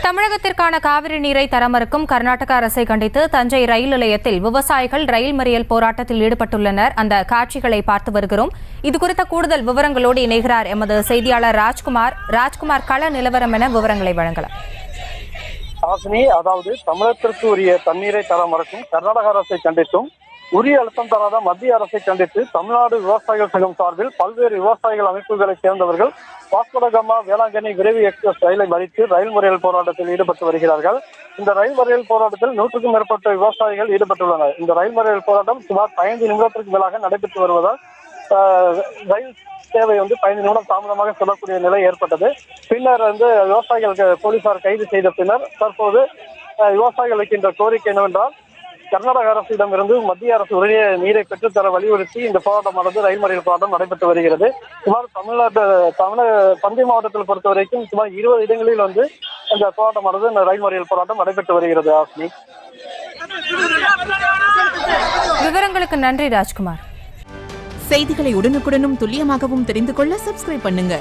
தமிழகத்திற்கான காவிரி நீரை தரமறுக்கும் கர்நாடக அரசை கண்டித்து தஞ்சை ரயில் நிலையத்தில் விவசாயிகள் ரயில் மறியல் போராட்டத்தில் ஈடுபட்டுள்ளனர். அந்த காட்சிகளை பார்த்து வருகிறோம். இதுகுறித்த கூடுதல் விவரங்களோடு இணைகிறார் எமது செய்தியாளர் ராஜ்குமார். கள நிலவரம் என விவரங்களை வழங்கலாம். அதாவது தமிழகத்திற்கு உரிய தண்ணீரை தர மறுக்கும் கர்நாடக அரசை கண்டித்தும் உரிய அழுத்தம் தராத மத்திய அரசை கண்டித்து தமிழ்நாடு விவசாயிகள் சங்கம் சார்பில் பல்வேறு விவசாயிகள் அமைப்புகளைச் சேர்ந்தவர்கள் வாஸ்கோடகாமா வேளாங்கண்ணி விரைவு எக்ஸ்பிரஸ் ரயிலை மறித்து ரயில் மறியல் போராட்டத்தில் ஈடுபட்டு வருகிறார்கள். இந்த ரயில் மறியல் போராட்டத்தில் 100க்கும் மேற்பட்ட விவசாயிகள் ஈடுபட்டுள்ளனர். இந்த ரயில் மறியல் போராட்டம் சுமார் 15 நிமிடத்திற்கு மேலாக நடைபெற்று வருவதால் ரயில் சேவை 15 நிமிடம் தாமதமாக செல்லக்கூடிய நிலை ஏற்பட்டது. பின்னர் விவசாயிகளுக்கு போலீசார் கைது செய்த பின்னர் தற்போது விவசாயிகள் வைக்கின்ற கோரிக்கை என்னவென்றால் கர்நாடக அரசிடமிருந்து மத்திய அரசு உரிய நீரை பெற்றுத்தர வலியுறுத்தி இந்த போராட்டமானது ரயில் மறியல் போராட்டம் நடைபெற்று வருகிறது. சுமார் தஞ்சை மாவட்டத்தில் பொறுத்த வரைக்கும் சுமார் 20 இடங்களில் இந்த போராட்டமானது இந்த ரயில் மறியல் போராட்டம் நடைபெற்று வருகிறது. ஆஸ்மி, விவரங்களுக்கு நன்றி ராஜ்குமார். செய்திகளை உடனுக்குடனும் துல்லியமாகவும் தெரிந்து கொள்ள சப்ஸ்கிரைப் பண்ணுங்க.